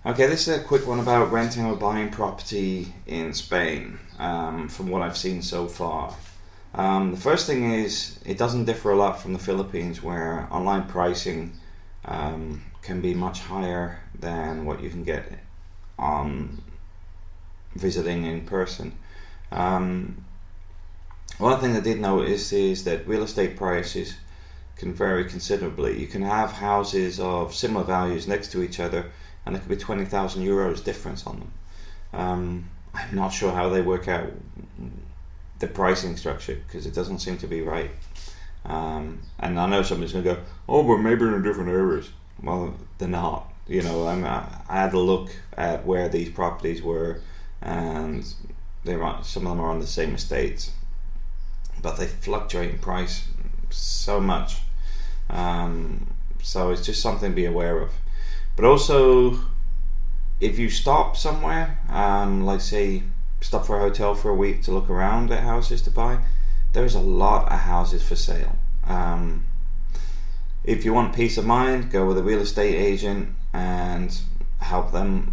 Okay, this is a quick one about renting or buying property in Spain, from what I've seen so far. The first thing is it doesn't differ a lot from the Philippines, where online pricing can be much higher than what you can get on visiting in person. Um, One thing I did notice is that real estate prices can vary considerably. You can have houses of similar values next to each other, and there could be 20,000 euros difference on them. I'm not sure how they work out the pricing structure because it doesn't seem to be right. And I know somebody's going to go, oh, but maybe in different areas. Well, they're not. I had a look at where these properties were, and some of them are on the same estates, but they fluctuate in price so much. So it's just something to be aware of. But also, if you stop somewhere, like say stop for a hotel for a week to look around at houses to buy, there's a lot of houses for sale. If you want peace of mind, go with a real estate agent and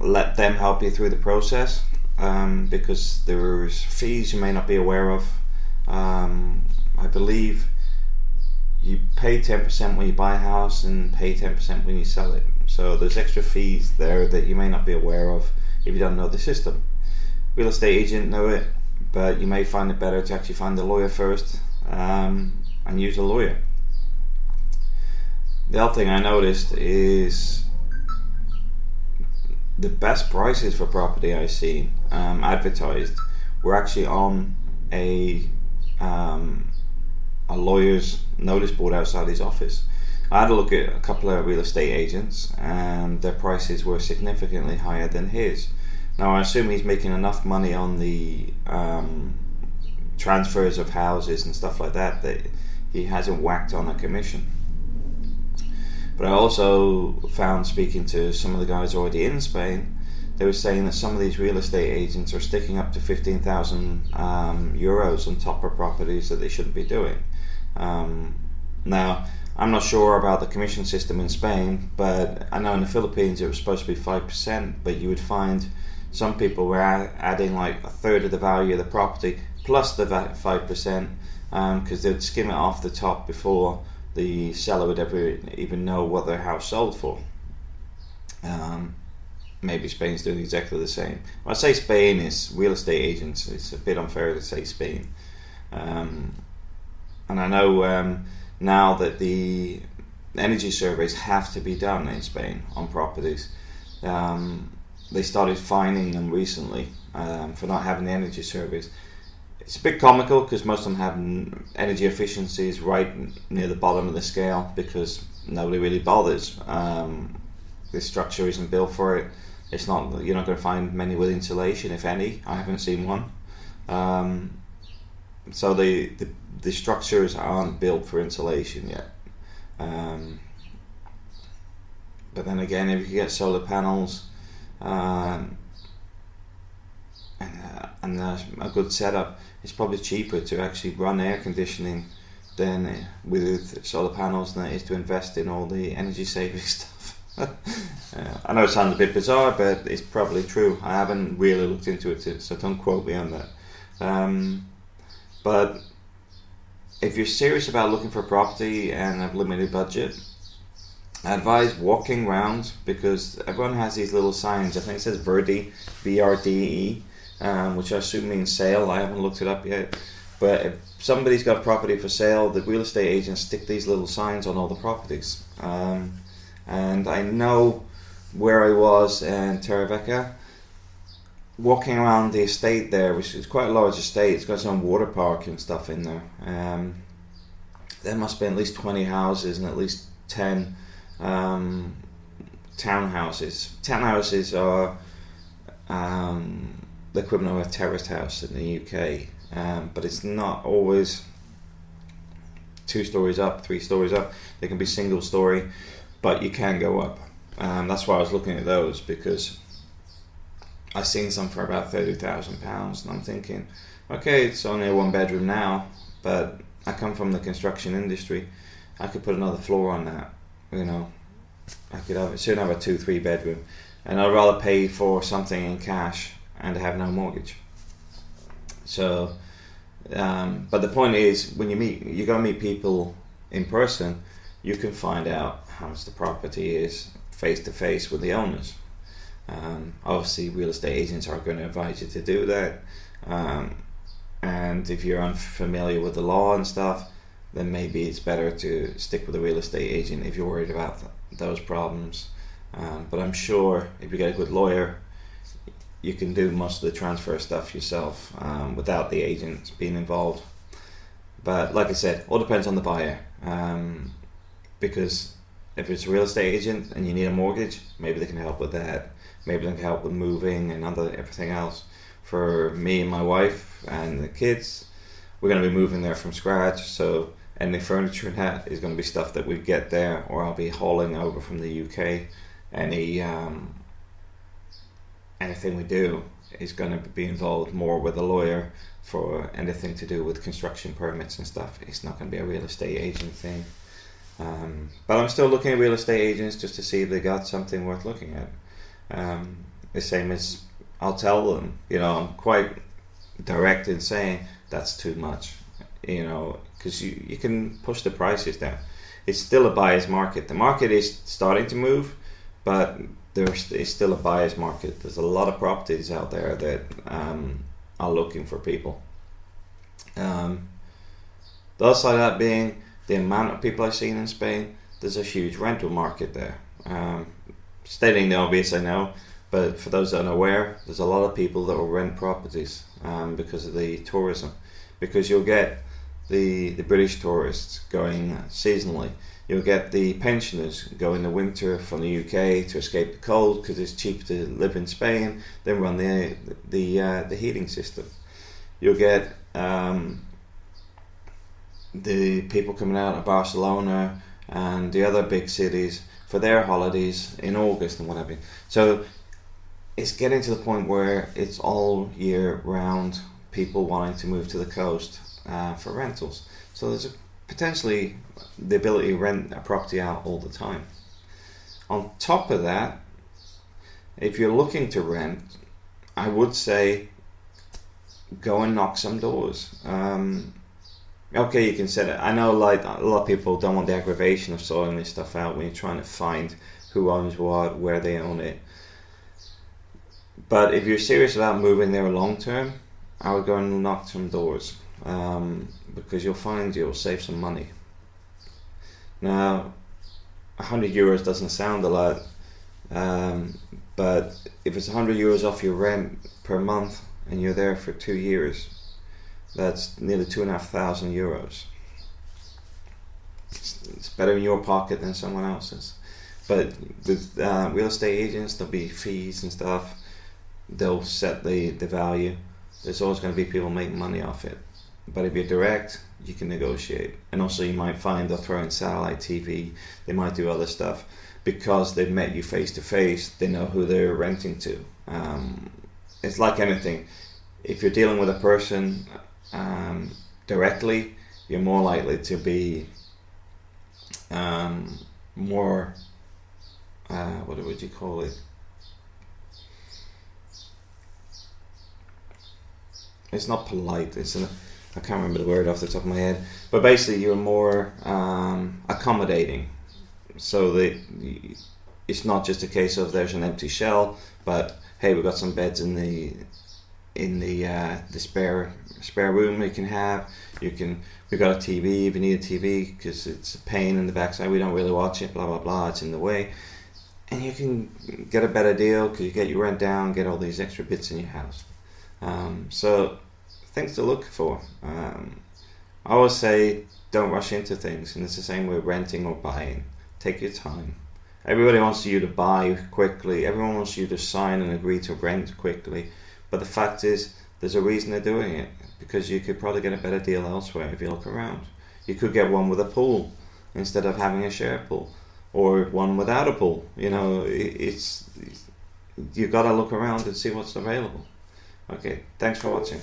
let them help you through the process, because there's fees you may not be aware of. I believe you pay 10% when you buy a house and pay 10% when you sell it. So there's extra fees there that you may not be aware of if you don't know the system. Real estate agent know it, but you may find it better to actually find a lawyer first, and use a lawyer. The other thing I noticed is the best prices for property I've seen advertised were actually on a lawyer's notice board outside his office. I had a look at a couple of real estate agents, and their prices were significantly higher than his. Now I assume he's making enough money on the transfers of houses and stuff like that he hasn't whacked on a commission. But I also found, speaking to some of the guys already in Spain, they were saying that some of these real estate agents are sticking up to 15,000 euros on top of properties that they shouldn't be doing. Now, I'm not sure about the commission system in Spain, but I know in the Philippines it was supposed to be 5%, but you would find some people were adding like a third of the value of the property plus the 5%, because they'd skim it off the top before the seller would ever even know what their house sold for. Maybe Spain's doing exactly the same. When I say Spain is real estate agents, it's a bit unfair to say Spain. And I know now that the energy surveys have to be done in Spain on properties. They started fining them recently for not having the energy surveys. It's a bit comical because most of them have energy efficiencies right near the bottom of the scale because nobody really bothers. This structure isn't built for it. You're not going to find many with insulation, if any. I haven't seen one. So the structures aren't built for insulation yet. But then again, if you get solar panels and a good setup, it's probably cheaper to actually run air conditioning than with solar panels than it is to invest in all the energy saving stuff. I know it sounds a bit bizarre, but it's probably true. I haven't really looked into it, so don't quote me on that. But if you're serious about looking for a property and have limited budget, I advise walking around because everyone has these little signs. I think it says Verde, VRDE, which I assume means sale. I haven't looked it up yet. But if somebody's got property for sale, the real estate agents stick these little signs on all the properties. And I know where I was in Torrevieja, walking around the estate there, which is quite a large estate. It's got some water park and stuff in there. There must be at least 20 houses and at least 10 townhouses. Townhouses are the equivalent of a terraced house in the UK, but it's not always 2 stories up, 3 stories up. They can be single story, but you can go up. That's why I was looking at those, because I've seen some for about £30,000, and I'm thinking, okay, it's only a 1 bedroom now, but I come from the construction industry. I could put another floor on that. I could soon have a 2-3 bedroom, and I'd rather pay for something in cash and have no mortgage. So, but the point is, when you go meet people in person, you can find out how much the property is face to face with the owners. Obviously, real estate agents are going to advise you to do that. And if you're unfamiliar with the law and stuff, then maybe it's better to stick with a real estate agent if you're worried about those problems. But I'm sure if you get a good lawyer, you can do most of the transfer stuff yourself without the agents being involved. But like I said, all depends on the buyer. Because if it's a real estate agent and you need a mortgage, maybe they can help with that. Maybe they can help with moving and everything else. For me and my wife and the kids, we're going to be moving there from scratch. So any furniture and that is going to be stuff that we get there, or I'll be hauling over from the UK. Anything we do is going to be involved more with a lawyer for anything to do with construction permits and stuff. It's not going to be a real estate agent thing. But I'm still looking at real estate agents just to see if they got something worth looking at. The same as I'll tell them, I'm quite direct in saying that's too much, because you can push the prices down. It's still a buyer's market. The market is starting to move, but it's still a buyer's market. There's a lot of properties out there that are looking for people. The other side of that being the amount of people I've seen in Spain, there's a huge rental market there. Stating the obvious, I know, but for those that are unaware, there's a lot of people that will rent properties because of the tourism. Because you'll get the British tourists going seasonally. You'll get the pensioners go in the winter from the UK to escape the cold because it's cheap to live in Spain, then run the heating system. You'll get the people coming out of Barcelona and the other big cities for their holidays in August and whatever. So it's getting to the point where it's all year round people wanting to move to the coast for rentals. So there's potentially the ability to rent a property out all the time. On top of that, if you're looking to rent, I would say go and knock some doors. Okay, you can set it. I know like a lot of people don't want the aggravation of sorting this stuff out when you're trying to find who owns what, where they own it. But if you're serious about moving there long term, I would go and knock some doors, because you'll find you'll save some money. Now, €100 doesn't sound a lot, but if it's €100 off your rent per month and you're there for 2 years, that's nearly €2,500. It's better in your pocket than someone else's. But with real estate agents, there'll be fees and stuff. They'll set the value. There's always going to be people making money off it. But if you're direct, you can negotiate. And also you might find they'll throw in satellite TV. They might do other stuff. Because they've met you face to face, they know who they're renting to. It's like anything. If you're dealing with a person directly, you're more likely to be more, what would you call it? It's not polite. I can't remember the word off the top of my head. But basically, you're more accommodating. So it's not just a case of there's an empty shell, but hey, we've got some beds in the spare room you can have. We've got a TV if you need a TV because it's a pain in the backside. We don't really watch it. Blah blah blah. It's in the way, and you can get a better deal because you get your rent down, get all these extra bits in your house. So things to look for. I always say don't rush into things, and it's the same with renting or buying. Take your time. Everybody wants you to buy quickly. Everyone wants you to sign and agree to rent quickly. But the fact is, there's a reason they're doing it, because you could probably get a better deal elsewhere if you look around. You could get one with a pool instead of having a share pool, or one without a pool. You've got to look around and see what's available. Okay, thanks for watching.